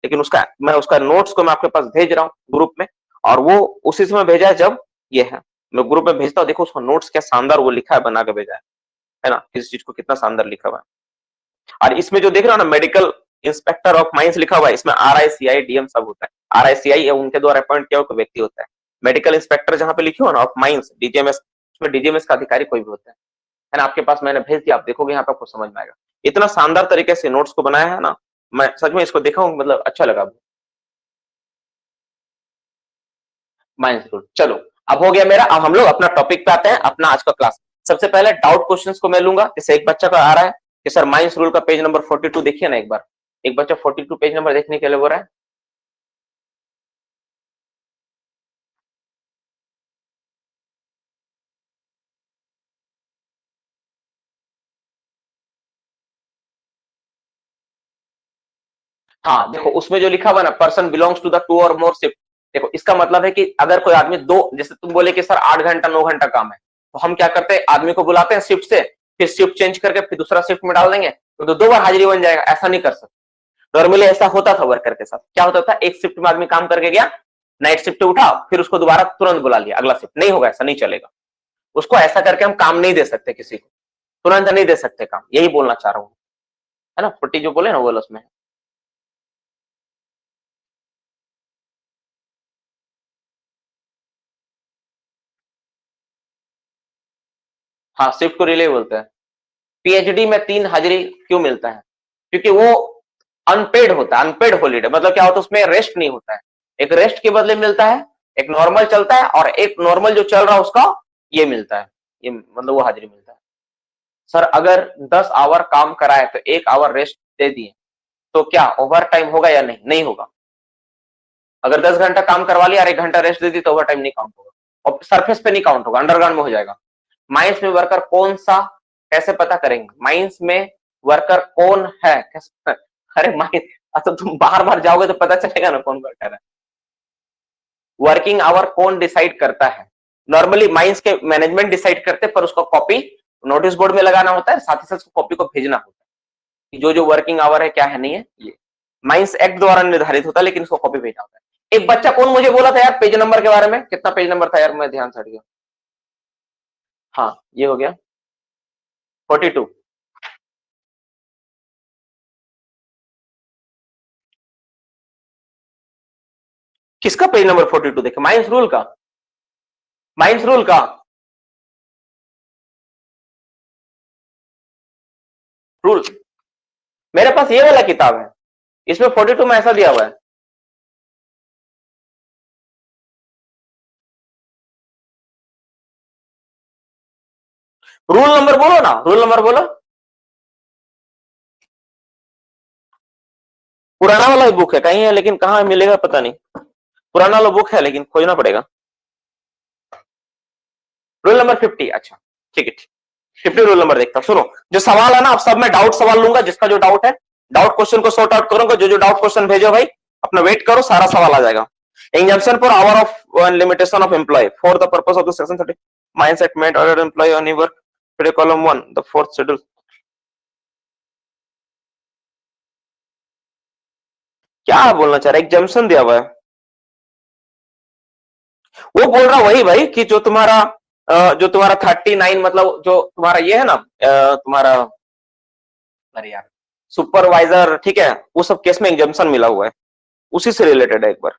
लेकिन उसका नोट्स को मैं आपके पास भेज रहा हूँ ग्रुप में, और वो उसी समय भेजा है जब ये है। मैं ग्रुप में भेजता हूँ, देखो उसका नोट्स क्या शानदार वो लिखा है, बना के भेजा है ना, किसी चीज को कितना शानदार लिखा हुआ है। और इसमें जो देख रहे हो ना, मेडिकल इंस्पेक्टर ऑफ माइंस लिखा हुआ है, इसमें RICI DM सब होता है। RICI उनके द्वारा अपॉइंट किया हुआ व्यक्ति होता है। मेडिकल इंस्पेक्टर जहां पे लिखे हो ना ऑफ माइंस DGMS, उसमें DGMS का अधिकारी कोई भी होता है ना। आपके पास मैंने भेज दिया, आप देखोगे यहाँ पे आपको समझ में आएगा। इतना शानदार तरीके से नोट्स को बनाया है ना, मैं सच में इसको देखा हूँ, मतलब अच्छा लगा। माइंस रूल, चलो अब हो गया मेरा। अब हम लोग अपना टॉपिक पे आते हैं, अपना आज का क्लास। सबसे पहले डाउट क्वेश्चंस को मैं लूंगा। जैसे एक बच्चा का आ रहा है कि सर माइंस रूल का पेज नंबर 42 देखिए ना एक बार। एक बच्चा 42 पेज नंबर देखने के लिए बोल रहा है। हाँ देखो, उसमें जो लिखा हुआ ना, पर्सन बिलोंग्स टू द 2 और मोर शिफ्ट। देखो इसका मतलब है कि अगर कोई आदमी दो, जैसे तुम बोले कि सर 8 घंटा 9 घंटा काम है, तो हम क्या करते हैं, आदमी को बुलाते हैं शिफ्ट से, फिर शिफ्ट चेंज करके फिर दूसरा शिफ्ट में डाल देंगे, तो 2 बार हाजिरी बन जाएगा। ऐसा नहीं कर सकते। नॉर्मली ऐसा होता था वर्कर के साथ। क्या होता था, एक शिफ्ट में आदमी काम करके गया, नाइट शिफ्ट उठा, फिर उसको दोबारा तुरंत बुला लिया अगला शिफ्ट। नहीं होगा, ऐसा नहीं चलेगा। उसको ऐसा करके हम काम नहीं दे सकते किसी को, तुरंत नहीं दे सकते काम, यही बोलना चाह रहा हूँ, है ना। 40 जो बोले ना वो उसमें। हाँ, शिफ्ट को रिले बोलते हैं। PhD में 3 हाजिरी क्यों मिलता है, क्योंकि वो अनपेड होता है, अनपेड हॉलीडे। मतलब क्या होता है, उसमें रेस्ट नहीं होता है। एक रेस्ट के बदले मिलता है, एक नॉर्मल चलता है, और एक नॉर्मल जो चल रहा है उसका ये मिलता है, ये मतलब वो हाजिरी मिलता है। सर अगर 10 आवर काम कराए तो 1 आवर रेस्ट दे दिए, तो क्या ओवर टाइम होगा या नहीं? नहीं होगा। अगर 10 घंटा काम करवा लिया और 1 घंटा रेस्ट दे दी तो ओवर टाइम नहीं काउंट होगा, और सरफेस पे नहीं काउंट होगा, अंडरग्राउंड में हो जाएगा। माइंस में वर्कर कौन सा, कैसे पता करेंगे माइंस में वर्कर कौन है कैसे? अरे माइंस, अच्छा तुम बाहर बाहर जाओगे तो पता चलेगा ना कौन वर्कर है। वर्किंग आवर कौन डिसाइड करता है? नॉर्मली माइंस के मैनेजमेंट डिसाइड करते हैं, पर उसका कॉपी नोटिस बोर्ड में लगाना होता है, साथ ही साथ कॉपी को भेजना होता है कि जो जो वर्किंग आवर है क्या है नहीं है। ये माइंस एक्ट द्वारा निर्धारित होता है, लेकिन उसको कॉपी भेजना होता है। एक बच्चा कौन मुझे बोला था यार पेज नंबर के बारे में, कितना पेज नंबर था यार, मैं ध्यान से हट गया। हाँ ये हो गया 42। किसका पेज नंबर 42 देखे? माइंस रूल का, माइंस रूल का रूल। मेरे पास ये वाला किताब है, इसमें 42 में ऐसा दिया हुआ है। रूल नंबर बोलो ना, रूल नंबर बोलो। पुराना वाला बुक है कहीं है, लेकिन कहाँ मिलेगा पता नहीं। पुराना वाला बुक है लेकिन खोजना पड़ेगा। रूल नंबर 50, अच्छा ठीक है, 50 रूल नंबर देखता हूं। सुनो, जो सवाल है ना, अब सब मैं डाउट सवाल लूंगा, जिसका जो डाउट है डाउट क्वेश्चन को सॉर्ट आउट करूंगा। जो जो डाउट क्वेश्चन भेजो भाई, अपना वेट करो, सारा सवाल आ जाएगा। Exemption for hour of limitation of employee for the purpose of the section 30 mindset made order employee on work today column 1 the fourth schedule। क्या बोलना चाह रहा है, एग्जाम्शन दिया हुआ है। वो बोल रहा वही भाई कि जो तुम्हारा 39, मतलब जो तुम्हारा ये है ना, तुम्हारा, अरे यार, सुपरवाइजर, ठीक है, वो सब केस में एग्जाम्शन मिला हुआ है, उसी से रिलेटेड है एक बार।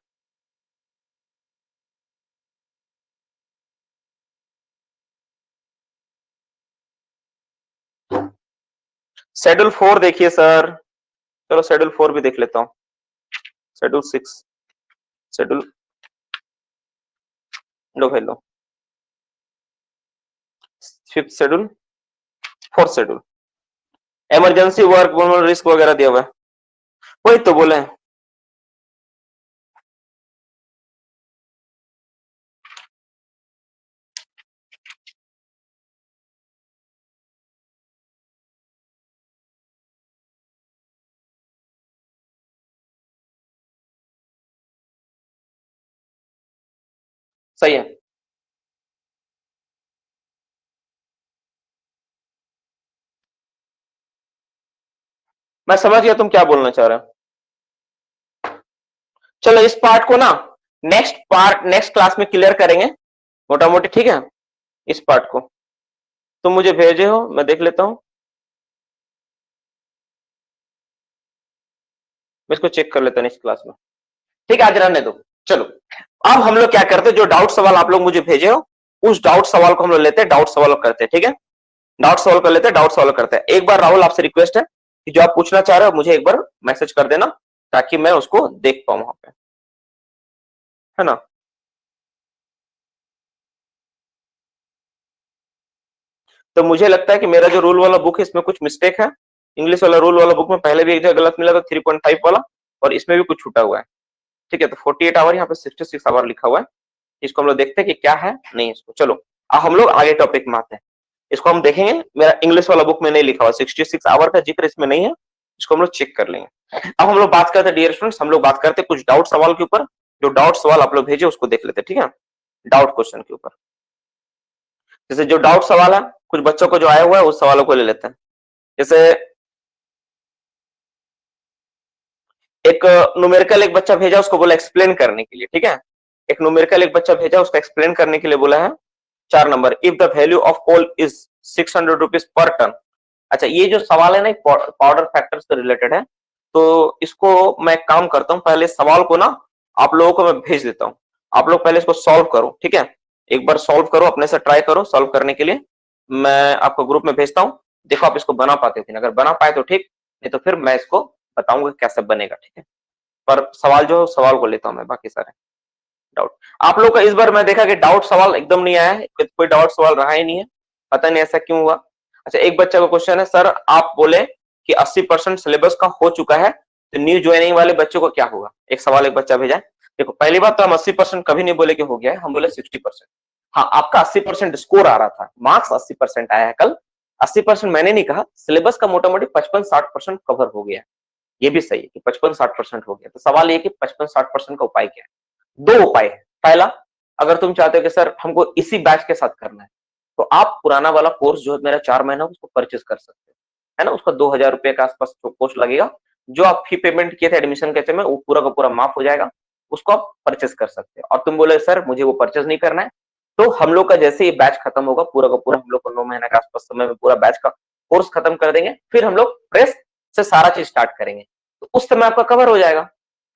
शेड्यूल 4 देखिए सर। चलो शेड्यूल 4 भी देख लेता हूँ। शेड्यूल 6, शेड्यूल, लो भाई लो, 5th schedule, 4th schedule, emergency work risk वगैरह दिया हुआ है, वही तो बोले। सही है, मैं समझ गया तुम क्या बोलना चाह रहे हो। चलो इस पार्ट को ना नेक्स्ट क्लास में क्लियर करेंगे मोटा मोटी, ठीक है। इस पार्ट को तुम मुझे भेजे हो, मैं देख लेता हूं, मैं इसको चेक कर लेता हूं नेक्स्ट क्लास में, ठीक है। आज रहने दो। चलो अब हम लोग क्या करते हैं, जो डाउट सवाल आप लोग मुझे भेजे हो उस डाउट सवाल को हम लोग लेते हैं, डाउट सवाल करते हैं, ठीक है। डाउट सॉल्व कर लेते हैं, डाउट सॉल्व करते हैं। एक बार राहुल आपसे रिक्वेस्ट है कि जो आप पूछना चाह रहे हो मुझे एक बार मैसेज कर देना ताकि मैं उसको देख पाऊं वहां पे, है ना। तो मुझे लगता है कि मेरा जो रूल वाला बुक है इसमें कुछ मिस्टेक है। इंग्लिश वाला रूल वाला बुक में पहले भी एक जगह गलत मिला था 3.5 वाला, और इसमें भी कुछ छूटा हुआ है, ठीक है। तो 48 आवर यहाँ पे 66 आवर लिखा हुआ है। इसको हम लोग देखते हैं कि क्या है नहीं इसको। चलो अब हम लोग आगे टॉपिक में आते हैं। इसको हम देखेंगे, मेरा इंग्लिश वाला बुक में नहीं लिखा हुआ, 66 आवर का जिक्र इसमें नहीं है। इसको हम लोग चेक कर लेंगे। अब हम लोग बात करते हैं डियर स्टूडेंट्स, हम लोग बात करते हैं कुछ डाउट सवाल के ऊपर। जो डाउट सवाल आप लोग भेजे उसको देख लेते हैं, ठीक है। डाउट क्वेश्चन के ऊपर, जैसे जो डाउट सवाल है कुछ बच्चों को जो आया हुआ है उस सवालों को ले लेते हैं। जैसे एक न्यूमेरिकल एक बच्चा भेजा, उसको बोला एक्सप्लेन करने के लिए, ठीक है। एक न्यूमेरिकल एक बच्चा भेजा, उसको एक्सप्लेन करने के लिए बोला है 4 number, if the value of coal is 600 rupees per ton. अच्छा ये जो सवाल है ना पाउडर फैक्टर से रिलेटेड है, तो इसको मैं काम करता हूँ, पहले सवाल को ना आप लोगों को मैं भेज देता हूँ, आप लोग पहले इसको सॉल्व करो, ठीक है। एक बार सॉल्व करो, अपने से ट्राई करो सॉल्व करने के लिए, मैं आपको ग्रुप में भेजता हूँ। देखो आप इसको बना पाते थे, अगर बना पाए तो ठीक, नहीं तो फिर मैं इसको बताऊंगा कैसे बनेगा, ठीक है। पर सवाल जो है सवाल को लेता हूं मैं, बाकी सारे डाउट आप लोग का इस बार मैं देखा कि डाउट सवाल एकदम नहीं आया है, कोई डाउट सवाल रहा ही नहीं है, पता नहीं ऐसा क्यों हुआ। अच्छा एक बच्चा का क्वेश्चन है, सर आप बोले कि 80% सिलेबस का हो चुका है, तो न्यू ज्वाइनिंग वाले बच्चों को क्या होगा। एक सवाल एक बच्चा भेजा है। देखो पहली बात तो हम 80% कभी नहीं बोले कि हो गया है, हम बोले 60%। हाँ आपका 80% स्कोर आ रहा था, मार्क्स 80% आया है कल, 80% मैंने नहीं कहा, सिलेबस का मोटा मोटी 55-60% कवर हो गया है, ये भी सही है कि 55-60% हो गया। तो सवाल ये कि 55-60% का उपाय क्या है। दो उपाय है। पहला, अगर तुम चाहते हो कि सर हमको इसी बैच के साथ करना है, तो आप पुराना वाला कोर्स जो है मेरा 4 महीना उसको परचेज कर सकते हो, है ना। उसका 2000 रुपए के आसपास कोर्स लगेगा, जो आप फी पेमेंट किए थे एडमिशन के समय वो पूरा का पूरा माफ हो जाएगा, उसको आप परचेज कर सकते हो। और तुम बोले सर मुझे वो परचेज नहीं करना है, तो हम लोग का जैसे ये बैच खत्म होगा पूरा का पूरा, हम लोग को 9 महीने के आसपास समय में पूरा बैच का कोर्स खत्म कर देंगे, फिर हम लोग फ्रेश से सारा चीज स्टार्ट करेंगे, तो उस समय आपका कवर हो जाएगा,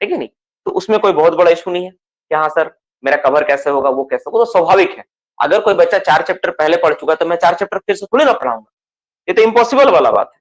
ठीक है नहीं। तो उसमें कोई बहुत बड़ा इशू नहीं है कि हाँ सर मेरा कवर कैसे होगा, वो कैसे होगा, तो स्वाभाविक है। अगर कोई बच्चा 4 चैप्टर पहले पढ़ चुका है तो मैं 4 चैप्टर फिर से थोड़ी ना पढ़ाऊंगा, ये तो इम्पॉसिबल वाला बात है,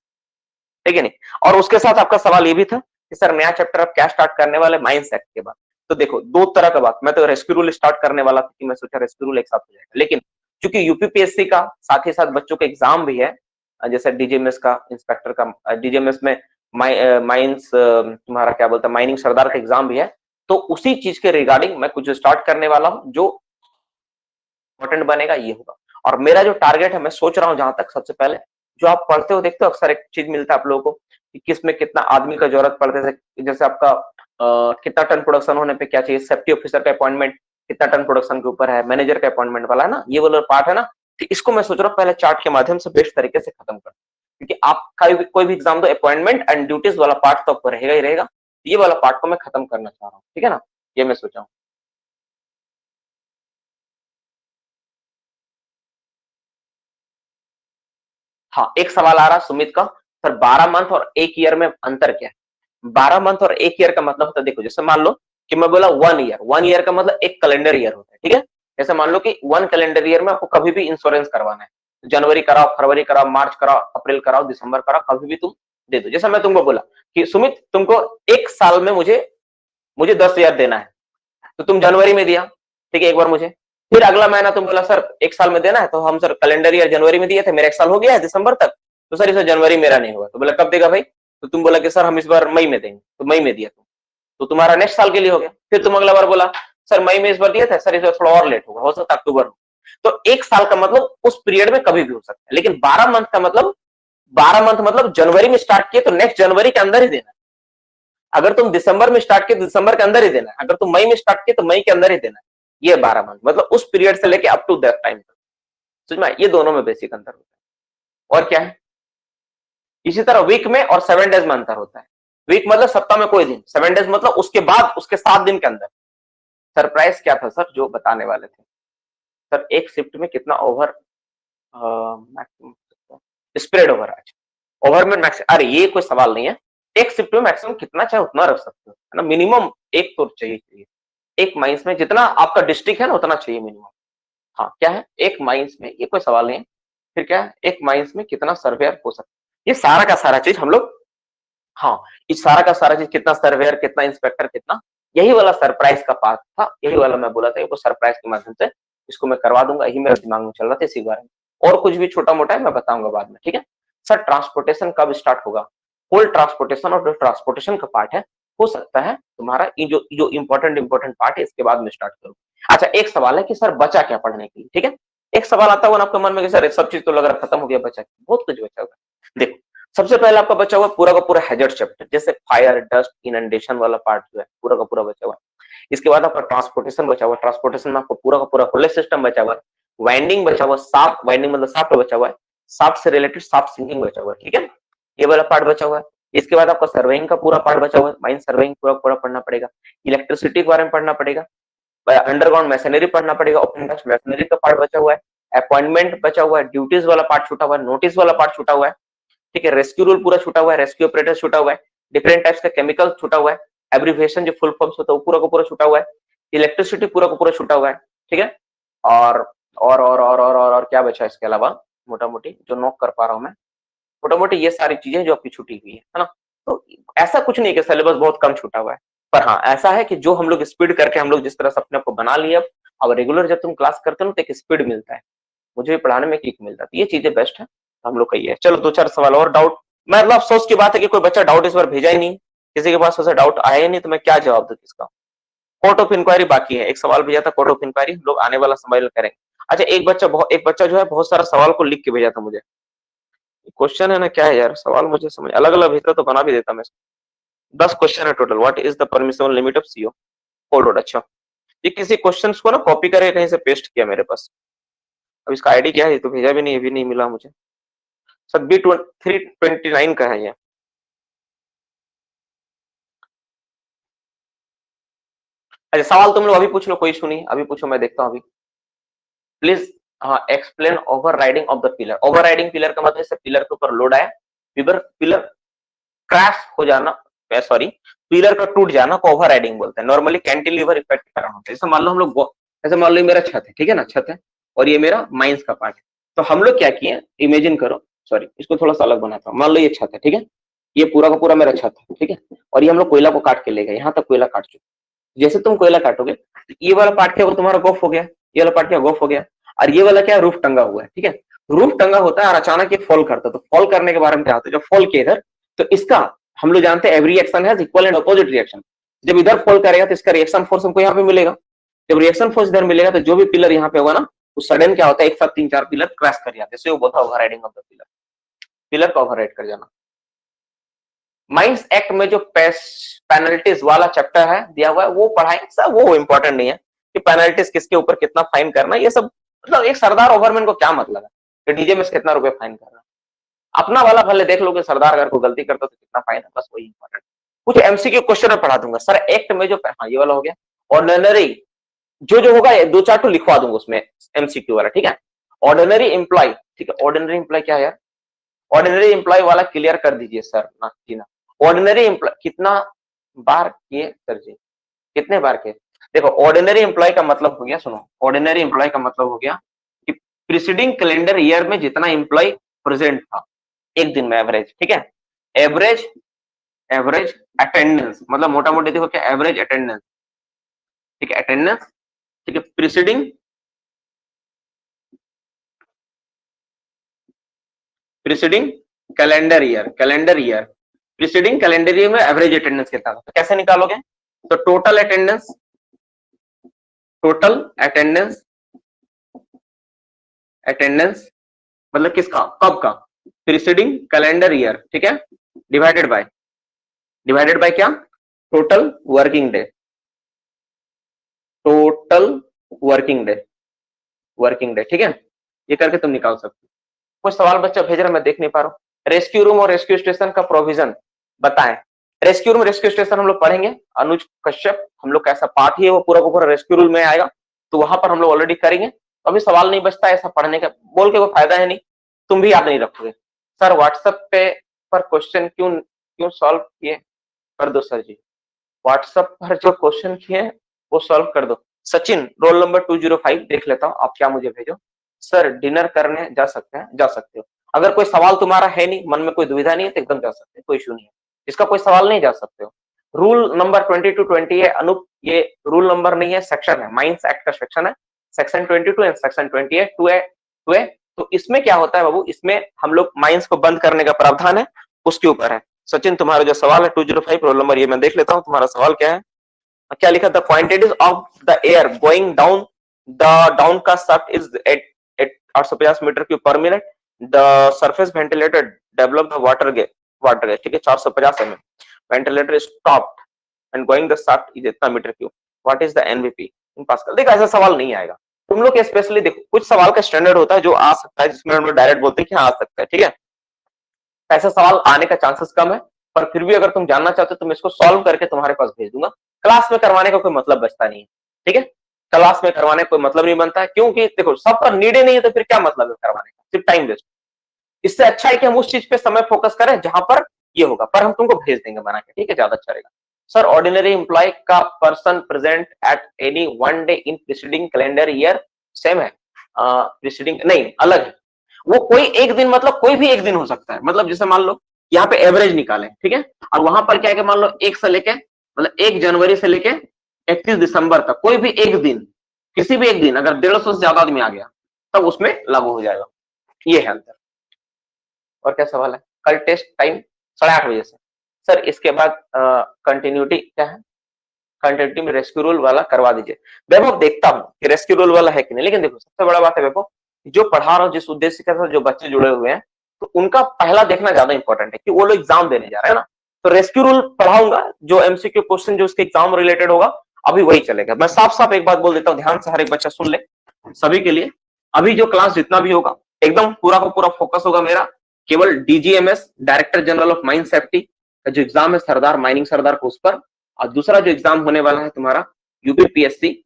ठीक है नहीं। और उसके साथ आपका सवाल ये भी था कि सर नया चैप्टर आप क्या स्टार्ट करने वाले माइंस एक्ट के बाद। तो देखो दो तरह का बात, मैं तो रेस्क्यू रूल स्टार्ट करने वाला था कि मैं सोचा रेस्क्यू रूल एक साथ हो जाएगा, लेकिन चूंकि यूपीपीएससी का साथ ही साथ बच्चों का एग्जाम भी है, जैसे डीजीएमएस का इंस्पेक्टर का, डीजीएमएस में माइंस तुम्हारा क्या बोलता है माइनिंग सरदार का एग्जाम भी है, तो उसी चीज के रिगार्डिंग मैं कुछ स्टार्ट करने वाला हूं जो इंपॉर्टेंट बनेगा ये होगा। और मेरा जो टारगेट है, मैं सोच रहा हूं जहां तक, सबसे पहले जो आप पढ़ते हो देखते हो अक्सर एक चीज मिलता है आप लोगों को कि किसमें कितना आदमी का जरूरत पड़ता है, जैसे आपका कितना टन प्रोडक्शन होने पे क्या चाहिए, सेफ्टी ऑफिसर का अपॉइंटमेंट कितना टन प्रोडक्शन के ऊपर है, मैनेजर का अपॉइंटमेंट वाला है ना, ये वाला पार्ट है ना। तो इसको मैं सोच रहा हूँ पहले चार्ट के माध्यम से बेस्ट तरीके से खत्म कर, क्योंकि आपका कोई भी एग्जाम दो अपॉइंटमेंट एंड ड्यूटीज वाला पार्ट तो आपको रहेगा ही रहेगा, ये वाला पार्ट को मैं खत्म करना चाह रहा हूँ, ठीक है ना। ये मैं सोचा हूँ। हाँ एक सवाल आ रहा सुमित का, सर 12 मंथ और एक ईयर में अंतर क्या है। 12 मंथ और एक ईयर का मतलब होता है, देखो जैसे मान लो कि मैं बोला 1 ईयर, 1 ईयर का मतलब एक कैलेंडर ईयर होता है, ठीक है। जैसे मान लो कि 1 कैलेंडर ईयर में आपको कभी भी इंश्योरेंस करवाना है, जनवरी कराओ, फरवरी कराओ, मार्च कराओ, अप्रैल कराओ, दिसंबर कराओ, कभी भी तुम दे दो। जैसे मैं तुमको बोला कि सुमित तुमको एक साल में मुझे मुझे 10,000 देना है, तो तुम जनवरी में दिया, ठीक है एक बार मुझे, फिर अगला महीना तुम बोला सर एक साल में देना है, तो हम सर कैलेंडर ईयर जनवरी में दिए थे, मेरा एक साल हो गया है दिसंबर तक, तो सर इसे जनवरी मेरा नहीं हुआ, तो बोला कब देगा भाई, तो तुम बोला कि सर हम इस बार मई में देंगे, तो मई में दिया तुम, तो तुम्हारा नेक्स्ट साल के लिए हो गया। फिर तुम अगला बार बोला सर मई में इस बार दिया था, सर इस बार थोड़ा और लेट होगा, हो सकता है अक्टूबर हो। तो एक साल का मतलब उस पीरियड में कभी भी हो सकता है, लेकिन 12 मंथ का मतलब 12 मंथ मतलब जनवरी में स्टार्ट किए तो नेक्स्ट जनवरी के अंदर ही देना है। अगर तुम दिसंबर में स्टार्ट किए तो दिसंबर के अंदर ही देना है, अगर तुम मई में स्टार्ट किए तो मई के अंदर ही देना है। ये 12 मंथ मतलब उस पीरियड से लेके अप टू दैट टाइम तक, समझ में, ये दोनों में बेसिक अंतर होता है। और क्या है, इसी तरह वीक में और 7 डेज में अंतर होता है। वीक मतलब सप्ताह में कोई दिन, 7 डेज मतलब उसके बाद उसके 7 दिन के अंदर। सरप्राइज क्या था सर जो बताने वाले थे? सर एक शिफ्ट में कितना ओवर मैक्सिमम स्प्रेड ओवर, अच्छा ओवर में मैक्सिमम, अरे ये कोई सवाल नहीं है। एक शिफ्ट में मैक्सिमम कितना चाहे उतना रख सकते हो, है ना, मिनिमम एक तो चाहिए। एक माइंस में जितना आपका डिस्ट्रिक्ट है ना उतना चाहिए मिनिमम। हाँ क्या है, एक माइंस में, ये कोई सवाल नहीं है। फिर क्या है, एक माइंस में कितना सर्वेयर हो सकता है, ये सारा का सारा चीज हम लोग, हाँ इस सारा का सारा चीज, कितना सर्वेयर, कितना इंस्पेक्टर, कितना, यही वाला सरप्राइज का पार्ट था, यही वाला मैं बोला था, ये सरप्राइज के माध्यम से इसको मैं करवा दूंगा, यही मेरे दिमाग में चल रहा था इसी बारे में। और कुछ भी छोटा मोटा है मैं बताऊंगा बाद में, ठीक है। सर ट्रांसपोर्टेशन कब स्टार्ट होगा? होल ट्रांसपोर्टेशन और जो ट्रांसपोर्टेशन का पार्ट है, हो सकता है तुम्हारा ये जो इंपॉर्टेंट पार्ट है इसके बाद में स्टार्ट करूँ। अच्छा एक सवाल है कि सर बचा क्या पढ़ने के लिए, ठीक है। एक सवाल आता हुआ आपके मन में कि सर सब चीज तो लग रहा खत्म हो गया, बचा बहुत कुछ बचा हुआ। देखो सबसे पहले आपका बचा हुआ पूरा का पूरा हैजर्ड चैप्टर, जैसे फायर, डस्ट, इनंडेशन वाला पार्ट जो है पूरा का पूरा बचा हुआ है। इसके बाद आपका ट्रांसपोर्टेशन बचा हुआ, ट्रांसपोर्टेशन में आपको पूरा का पूरा होले सिस्टम बचा हुआ है। वाइंडिंग बचा हुआ, साफ वाइंडिंग मतलब साफ्ट बचा हुआ है, साफ्ट से रिलेटेड साफ्ट सिंकिंग बचा हुआ है, ठीक है, ये वाला पार्ट बचा हुआ है। इसके बाद आपका सर्वेइंग का पूरा पार्ट बचा हुआ है, माइन सर्वेइंग पूरा पूरा पढ़ना पड़ेगा। इलेक्ट्रिसिटी के बारे में पढ़ना पड़ेगा, अंडरग्राउंड मैसनरी पढ़ना पड़ेगा, ओपन कास्ट मैसनरी का पार्ट बचा हुआ है, अपॉइंटमेंट बचा हुआ है, ड्यूटीज वाला पार्ट छूटा हुआ है, नोटिस वाला पार्ट छूटा हुआ है, ठीक है, रेस्क्यू रूल पूरा छूटा हुआ है, रेस्क्यू ऑपरेटर छूटा हुआ है, डिफरेंट टाइप्स का केमिकल छूटा हुआ है, एब्रिविएशन जो फुल फॉर्म्स होता है वो पूरा का पूरा छूटा हुआ है, इलेक्ट्रिसिटी पूरा का पूरा छूटा हुआ है, ठीक है। और और क्या बचा इसके अलावा, मोटा मोटी जो नोट कर पा रहा हूं मैं, मोटा मोटी ये सारी चीजें जो आपकी छूटी हुई है ना। तो ऐसा कुछ नहीं कि सिलेबस बहुत कम छूटा हुआ है, पर हाँ ऐसा है कि जो हम लोग स्पीड करके हम लोग जिस तरह से अपने आप को बना लिए, अब रेगुलर जब तुम क्लास करते हो तो एक स्पीड मिलता है, मुझे भी पढ़ाने में किक मिलता है, तो ये चीजें बेस्ट है हम लोग का ये है। चलो दो चार सवाल और डाउट, मतलब अफसोस की बात है कि कोई बच्चा डाउट इस बार भेजा ही नहीं, किसी के पास ऐसा डाउट आया ही नहीं, तो मैं क्या जवाब दूं इसका। कोर्ट ऑफ इंक्वायरी बाकी है, एक सवाल भेजा था कोर्ट ऑफ इंक्वायरी, हम लोग आने वाला समय में करेंगे। अच्छा एक बच्चा जो है बहुत सारा सवाल को लिख के भेजा था मुझे, क्वेश्चन है ना क्या है यार, सवाल मुझे समझ अलग अलग भेजता तो बना भी देता मैं। 10 क्वेश्चन है total, what is the permissible limit of CO code. अच्छा ये किसी क्वेश्चन को ना कॉपी करके कहीं से पेस्ट किया मेरे पास, अब इसका आईडी क्या है तो भेजा भी नहीं, ये भी नहीं मिला मुझे। सर बी 329 का है ये। अच्छा सवाल तुम लोग अभी पूछ लो, कोई इशू नहीं, अभी पूछो मैं देखता हूँ अभी प्लीज। हाँ explain over riding of the pillar. Over riding pillar का मतलब पिलर के ऊपर लोड आया, पिलर क्रैश हो जाना, सॉरी पिलर का टूट जाना को ओवर राइडिंग बोलते हैं। नॉर्मली कैंटिलीवर इफेक्ट के कारण होता है। जैसे मान लो हम लोग, जैसे मान लो मेरा छत है, ठीक है ना, छत है और ये मेरा माइंस का पार्ट है, तो हम लोग क्या किए, इमेजिन करो, सॉरी इसको थोड़ा सा अलग बनाता हूँ, मान लो ये छत है, ठीक है, ये पूरा का पूरा मेरा छत है, ठीक है, और ये हम लोग कोयला को काट के ले गए, यहाँ तक कोयला काट चुके। जैसे तुम कोयला काटोगे तो ये वाला पार्ट क्या, वो तुम्हारा गोफ हो गया, ये वाला पार्ट क्या गोफ हो गया, और ये वाला क्या रूफ टंगा हुआ है, ठीक है, रूफ टंगा होता है और अचानक ये फॉल करता है, तो फॉल करने के बारे में क्या होता है, जब फॉल किया इधर तो इसका हम लोग जानते हैं every action has equal and opposite reaction. जब इधर फॉल करेगा तो इसका रिएक्शन फोर्स हमको यहाँ पे मिलेगा, जब रिएक्शन फोर्स इधर मिलेगा तो जो भी पिलर यहाँ पे होगा ना, तो सडन क्या होता है, एक साथ 3-4 पिलर क्रैश कर जाते हैं, इसलिए वो बोलता है overriding of the pillar, pillar का ओवरराइड कर जाना। माइंस एक्ट में जो पेनल्टीज वाला चैप्टर है दिया हुआ है वो पढ़ाएंगे सर, वो इंपॉर्टेंट नहीं है कि पेनल्टीज किसके ऊपर कितना फाइन करना, ये सब मतलब एक सरदार ओवरमैन को क्या मतलब है कि डीजे में कितना रुपए फाइन करना, अपना वाला भले देख लो कि सरदार अगर कोई गलती करता तो कितना फाइन है, बस वही इंपॉर्टेंट। कुछ एमसीक्यू क्वेश्चन में पढ़ा दूंगा सर, एक्ट में जो, हाँ ये वाला हो गया, ऑर्डिनरी जो होगा 2-4 तो लिखवा दूंगा उसमें एमसीक्यू वाला, ठीक है। ऑर्डिनरी एम्प्लॉय, ठीक है, ऑर्डिनरी एम्प्लॉय क्या है यार, ऑर्डिनरी एम्प्लॉय वाला क्लियर कर दीजिए सर ना जी ना। ऑर्डिनरी एम्प्लॉय कितना बार किए सर जी, कितने बार किए, देखो ऑर्डिनरी एम्प्लॉय का मतलब हो गया, सुनो ऑर्डिनरी एम्प्लॉय का मतलब हो गया कि प्रीसीडिंग कैलेंडर ईयर में जितना एम्प्लॉय प्रेजेंट था एक दिन में एवरेज, ठीक है, एवरेज एवरेज अटेंडेंस मतलब मोटा मोटी देखो क्या एवरेज अटेंडेंस, ठीक है, अटेंडेंस, ठीक है, preceding calendar year preceding calendar year में एवरेज अटेंडेंस कितना था, तो कैसे निकालोगे, तो टोटल अटेंडेंस अटेंडेंस मतलब किसका, कब का, प्रीसीडिंग कैलेंडर ईयर, ठीक है, डिवाइडेड बाय क्या, total working day, total working day, ठीक है, ये करके तुम निकाल सकते हो। कुछ सवाल बच्चा भेज रहा मैं देख नहीं पा रहा हूँ, रेस्क्यू रूम और रेस्क्यू स्टेशन का प्रोविजन बताएं, रेस्क्यू रूम, रेस्क्यू स्टेशन हम लोग पढ़ेंगे, अनुज कश्यप हम लोग का ऐसा पार्ट ही है वो पूरा का पूरा रेस्क्यू रूम में आएगा, तो वहां पर हम लोग ऑलरेडी करेंगे। तो अभी सवाल नहीं बचता ऐसा पढ़ने का, बोल के कोई फायदा है नहीं, तुम भी याद नहीं रखोगे। सर व्हाट्सएप पे पर क्वेश्चन क्यों क्यों सॉल्व किए, कर दो सर जी, व्हाट्सएप पर जो क्वेश्चन किए वो सॉल्व कर दो। सचिन रोल नंबर 205 देख लेता हूँ, आप क्या मुझे भेजो। सर डिनर करने जा सकते हैं, जा सकते हो। अगर कोई सवाल तुम्हारा है नहीं, मन में कोई दुविधा नहीं है तो एकदम जा सकते हैं, कोई इशू नहीं है। इसका कोई सवाल नहीं, जा सकते हो। रूल नंबर 2220 है अनूप, ये रूल नंबर नहीं है, सेक्शन है, माइंस एक्ट का सेक्शन है, सेक्शन 22 एंड सेक्शन 28 टू ए। तो इसमें क्या होता है बाबू, इसमें हम लोग माइंस को बंद करने का प्रावधान है, उसके ऊपर है। सचिन तुम्हारा जो सवाल है 205 रोल नंबर, ये मैं देख लेता हूँ तुम्हारा सवाल क्या है। क्या लिखा था, quantities of the air going down the down का shaft is at 850 metre cube per minute, the surface ventilator develop the water gas, ठीक है 450 mm, ventilator stopped and going the shaft is इतना metre cube, what is the NVP in pascal. देखो ऐसा सवाल नहीं आएगा, तुम लोग स्पेशली देखो कुछ सवाल का स्टैंडर्ड होता है जो आ सकता है, जिसमें हम लोग डायरेक्ट बोलते हैं कि हाँ आ सकता है, ठीक है। ऐसा सवाल आने का चांसेस कम है, पर फिर भी अगर तुम जानना चाहते हो तो मैं इसको सॉल्व करके तुम्हारे पास भेज दूंगा। क्लास में करवाने का कोई मतलब बचता नहीं है, ठीक है, क्लास में करवाने का कोई मतलब नहीं बनता है, क्योंकि देखो सब पर नीड ही नहीं है, तो फिर क्या मतलब है करवाने का, सिर्फ टाइम वेस्ट। इससे अच्छा है कि हम उस चीज पे समय फोकस करें जहां पर ये होगा, पर हम तुमको भेज देंगे बना के, ठीक है, ज्यादा अच्छा रहेगा। सर ऑर्डिनरी एम्प्लॉय का person present at any one day in preceding calendar year same है, प्रीसीडिंग नहीं अलग है, वो कोई एक दिन, मतलब कोई भी एक दिन हो सकता है, मतलब जैसे मान लो यहाँ पे एवरेज निकालें, ठीक है, और वहां पर क्या है कि मान लो 1 से लेके मतलब 1 जनवरी से लेके 31 दिसंबर तक कोई भी एक दिन, किसी भी एक दिन अगर 150 से ज्यादा आदमी आ गया तब उसमें लागू हो जाएगा, ये है अंतर। और क्या सवाल है, कल टेस्ट टाइम 8:30 बजे से। सर इसके बाद कंटिन्यूटी क्या है, कंटिन्यूटी में रेस्क्यू रूल वाला करवा दीजिए। वैभव देखता हूँ कि रेस्क्यू रूल वाला है कि नहीं, लेकिन देखो सबसे बड़ा बात है वैभव, जो पढ़ा रहा हूँ जिस उद्देश्य के साथ जो बच्चे जुड़े हुए हैं, तो उनका पहला देखना ज्यादा इंपॉर्टेंट है कि वो लोग एग्जाम देने जा रहे हैं ना, तो रेस्क्यू रूल पढ़ाऊंगा, जो एमसीक्यू क्वेश्चन जो उसके एग्जाम रिलेटेड होगा अभी वही चलेगा। मैं साफ साफ एक बात बोल देता हूँ, ध्यान से हर एक बच्चा सुन ले, सभी के लिए अभी जो क्लास जितना भी होगा एकदम पूरा का पूरा फोकस होगा मेरा केवल DGMS director general of mine safety का जो एग्जाम है सरदार माइनिंग सरदार को उस पर, और दूसरा जो एग्जाम होने वाला है तुम्हारा यूपीपीएससी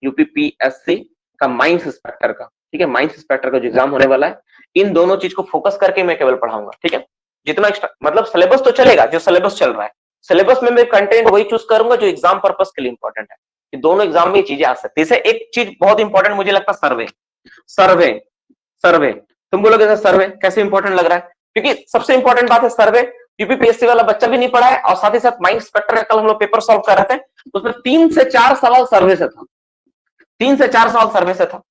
यूपीपीएससी का माइंस इंस्पेक्टर का, ठीक है, माइंस इंस्पेक्टर का जो एग्जाम होने वाला है, इन दोनों चीज को फोकस करके मैं केवल पढ़ाऊंगा, ठीक है। जितना एक्स्ट्रा मतलब सिलेबस तो चलेगा, जो सिलेबस चल रहा है, सिलेबस में मैं कंटेंट वही चूज करूंगा जो एग्जाम पर्पस के लिए इंपॉर्टेंट है, कि दोनों एग्जाम में ये चीजें आ सकती है। जैसे एक चीज बहुत इंपॉर्टेंट मुझे लगता है, सर्वे सर्वे सर्वे, तुम बोलोगे सर्वे कैसे इंपॉर्टेंट लग रहा है, क्योंकि सबसे इंपॉर्टेंट बात है सर्वे, यूपीपीएससी वाला बच्चा भी नहीं पढ़ा है, और साथ ही साथ माइंड इंस्पेक्टर का कल हम लोग पेपर सॉल्व कर रहे थे, तो उसमें 3 से 4 सवाल सर्वे से था, 3 से 4 सवाल सर्वे से था।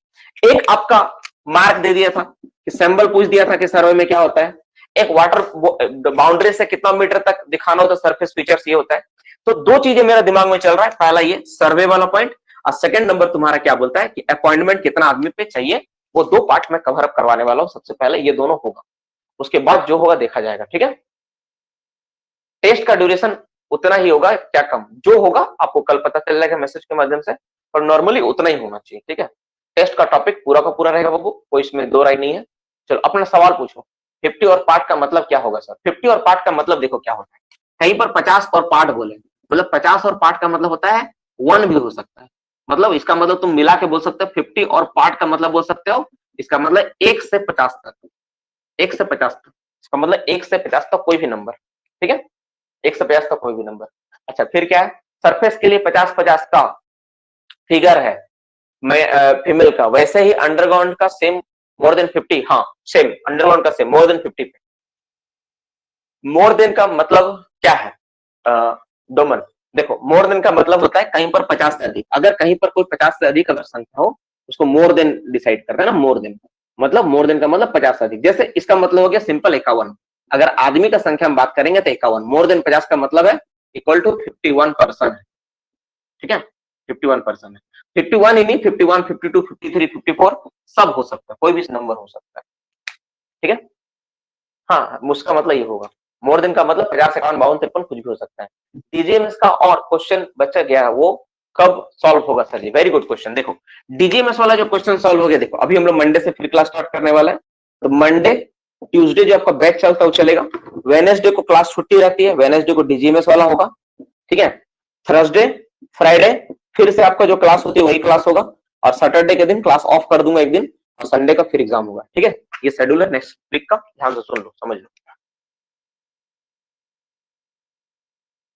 एक आपका मार्क दे दिया था कि सैंपल पूछ दिया था कि सर्वे में क्या होता है, एक वाटर बाउंड्री से कितना मीटर तक दिखाना होता है, सरफेस फीचर्स ये होता है। तो दो चीजें मेरा दिमाग में चल रहा है, पहला ये सर्वे वाला पॉइंट, और सेकंड नंबर तुम्हारा क्या बोलता है कि अपॉइंटमेंट कितना आदमी पे चाहिए, वो 2 पार्ट में कवर अप करवाने वाला हूं। सबसे पहले ये दोनों होगा, उसके बाद जो होगा देखा जाएगा, ठीक है। टेस्ट का ड्यूरेशन उतना ही होगा, क्या कम, जो होगा आपको कल पता चल जाएगा मैसेज के माध्यम से, पर नॉर्मली उतना ही होना चाहिए, ठीक है। टेस्ट का टॉपिक पूरा का पूरा रहेगा बाबू, कोई इसमें दो राय नहीं है। चलो अपना सवाल पूछो, 50 और पार्ट का मतलब क्या होगा सर। 50 और पार्ट का मतलब देखो क्या होता है, कहीं पर 50 और पार्ट बोले, मतलब 50 और पार्ट का मतलब होता है 1 भी हो सकता है, मतलब इसका मतलब तुम मिला के बोल सकते हो 50 और पार्ट का मतलब बोल सकते हो, इसका मतलब 1 से 50 तक, 1 से 50 तक, इसका मतलब 1 से 50 तक कोई भी नंबर, ठीक है, 1 से 50 तक कोई भी नंबर। अच्छा फिर क्या है, सरफेस के लिए 50-50 का फिगर है फीमेल का, वैसे ही अंडरग्राउंड का सेम मोर देन 50, हाँ सेम अंडरग्राउंड का सेम मोर देन 50 पे। मोर देन का मतलब क्या है डोमन, देखो मोर देन का मतलब होता है कहीं पर 50 से अधिक, अगर कहीं पर कोई 50 से अधिक अगर संख्या हो उसको मोर देन डिसाइड करता है ना, मोर देन मतलब मोर देन का मतलब 50 से अधिक। जैसे इसका मतलब हो गया सिंपल 51, अगर आदमी का संख्या हम बात करेंगे तो 51, मोर देन 50 का मतलब है इक्वल टू 51 पर्सन है, ठीक है, 51 पर्सन है। 51 ही नहीं, 51, 52, 53, 54 सब हो सकता है, कोई भी नंबर हो सकता है, ठीक है। हाँ उसका मतलब ये होगा, मोर देन का मतलब 50, 51, 52, 53 कुछ भी हो सकता है। डीजीएमएस का और क्वेश्चन बचा गया है, वो कब सॉल्व होगा सर जी, वेरी गुड क्वेश्चन। देखो डीजीएमएस वाला जो क्वेश्चन सॉल्व हो गया, देखो अभी हम लोग मंडे से फिर क्लास स्टार्ट करने वाला है, तो मंडे ट्यूसडे जो आपका बैच चलता है वो चलेगा, वेडनेसडे को क्लास छुट्टी रहती है, वेडनेसडे को डीजीएमएस वाला होगा, ठीक है। थर्सडे फ्राइडे फिर से आपका जो क्लास होती है वही क्लास होगा, और सैटरडे के दिन क्लास ऑफ कर दूंगा एक दिन, और संडे का फिर एग्जाम होगा, ठीक है। ये शेड्यूल है नेक्स्ट वीक का, ध्यान से सुन लो, समझ लो।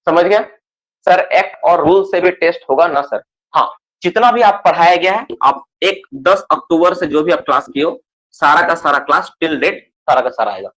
समझ गया सर? एक्ट और रूल से भी टेस्ट होगा ना सर? हाँ, जितना भी आप पढ़ाया गया है, आप 10 अक्टूबर से जो भी आप क्लास किए हो, सारा का सारा क्लास टिल डेट सारा का सारा आएगा।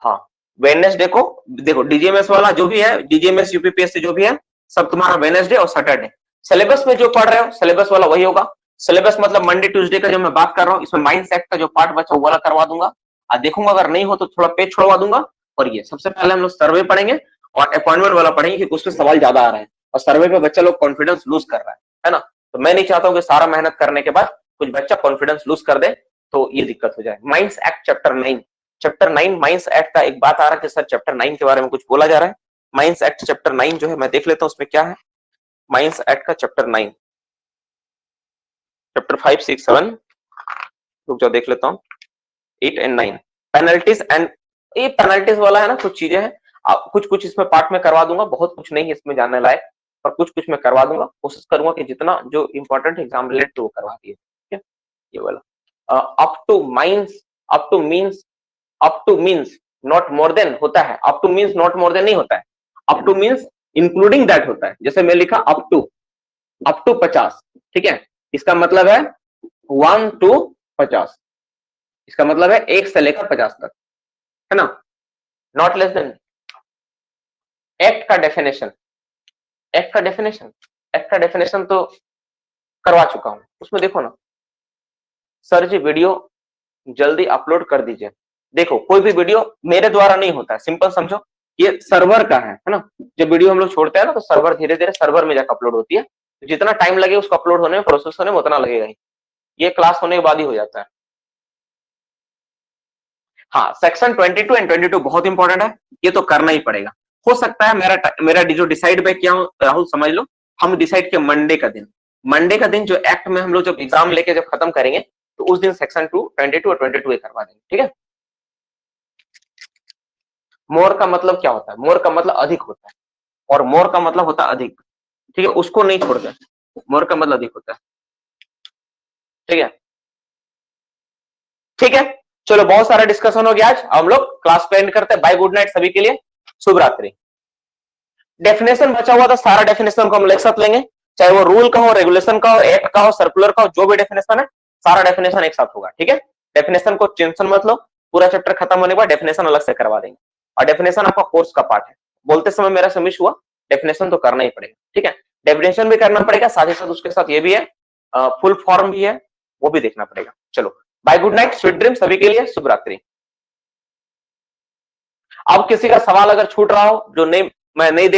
हाँ, वेडनेसडे को देखो, डीजीएमएस वाला जो भी है, डीजीएमएस यूपीपीएससी जो भी है, सब तुम्हारा वेडनेसडे और सैटरडे। सिलेबस में जो पढ़ रहे हो सिलेबस वाला वही होगा। सिलेबस मतलब मंडे ट्यूसडे का जो मैं बात कर रहा हूँ, इसमें माइंड सेट का जो पार्ट बचा वो वाला करवा दूंगा, और देखूंगा अगर नहीं हो तो थोड़ा पेज छोड़वा दूंगा। और ये सबसे पहले हम लोग सर्वे पढ़ेंगे और अपॉइंटमेंट वाला पढ़ेंगे, क्योंकि उसमें सवाल ज्यादा आ रहे हैं और सर्वे पे बच्चा लोग कॉन्फिडेंस लूज कर रहा है ना। तो मैं नहीं चाहता हूँ कि सारा मेहनत करने के बाद कुछ बच्चा कॉन्फिडेंस लूज कर दे, तो ये दिक्कत हो जाए। Minds act chapter 9 minds act का एक बात आ रहा है कि सर चैप्टर 9 के बारे में कुछ बोला जा रहा है। माइंड्स एक्ट चैप्टर 9 जो है मैं देख लेता हूं उसमें क्या है। माइंड्स एक्ट का चैप्टर 9, चैप्टर 5 6 7 रुक जाओ देख लेता हूं, 8 एंड 9 पेनल्टीज एंड, ये पेनल्टीज वाला है ना, कुछ चीजें हैं, कुछ कुछ इसमें पार्ट में करवा दूंगा, बहुत कुछ नहीं है इसमें जानने लायक, पर कुछ कुछ मैं करवा दूंगा, कोशिश करूंगा कि जितना जो इंपॉर्टेंट एग्जाम रिलेटेड वो करवा दिए, ठीक है। ये वाला up to mines, up to means, up to means not more than होता है, up to means not more than नहीं होता है, up to means including that होता है। जैसे मैं लिखा अप टू 50, ठीक है, इसका मतलब है 1 to 50, इसका मतलब है 1 से लेकर 50 तक, है ना, नॉट लेस देन। एक्ट का डेफिनेशन, एक्ट का डेफिनेशन, एक्ट का डेफिनेशन तो करवा चुका हूं, उसमें देखो ना सर जी, वीडियो जल्दी अपलोड कर दीजिए। देखो कोई भी वीडियो मेरे द्वारा नहीं होता है, सिंपल समझो, ये सर्वर का है ना। जब वीडियो हम लोग छोड़ते हैं ना तो सर्वर धीरे धीरे सर्वर में जाकर अपलोड होती है, जितना टाइम लगे उसको अपलोड होने में, प्रोसेस होने में उतना लगेगा ही, ये क्लास होने के बाद ही हो जाता है। हाँ, सेक्शन 22 एंड 22 बहुत इंपॉर्टेंट है, ये तो करना ही पड़ेगा। हो सकता है मेरा जो डिसाइड मैं किया हूं राहुल समझ लो, हम डिसाइड किया मंडे का दिन जो एक्ट में हम लोग जब एग्जाम लेके जब खत्म करेंगे तो उस दिन सेक्शन 22 और 22 करवा देंगे, ठीक है। मोर का मतलब क्या होता है? मोर का मतलब अधिक होता है, और मोर का मतलब होता है अधिक, ठीक है, उसको नहीं छोड़ते, मोर का मतलब अधिक होता है, ठीक है। ठीक है, चलो बहुत सारा डिस्कशन हो गया आज, हम लोग क्लास को एंड करते हैं। बाय, गुड नाइट सभी के लिए, शुभ रात्रि। डेफिनेशन बचा हुआ था, सारा डेफिनेशन को हम एक साथ लेंगे, चाहे वो रूल का हो, रेगुलेशन का हो, एक्ट का हो, सर्कुलर का हो, जो भी डेफिनेशन है सारा डेफिनेशन एक साथ होगा, ठीक है। डेफिनेशन को टेंशन मत लो, पूरा चैप्टर खत्म होने के बाद डेफिनेशन अलग से करवा देंगे, और डेफिनेशन आपका कोर्स का पार्ट है। बोलते समय मेरा से मिस हुआ, डेफिनेशन तो करना ही पड़ेगा, ठीक है। डेफिनेशन भी करना पड़ेगा, साथ ही साथ उसके साथ ये भी है, फुल फॉर्म भी है, वो भी देखना पड़ेगा। चलो bye, good night, sweet dream सभी के लिए, शुभ रात्रि। अब किसी का सवाल अगर छूट रहा हो जो नहीं मैं नहीं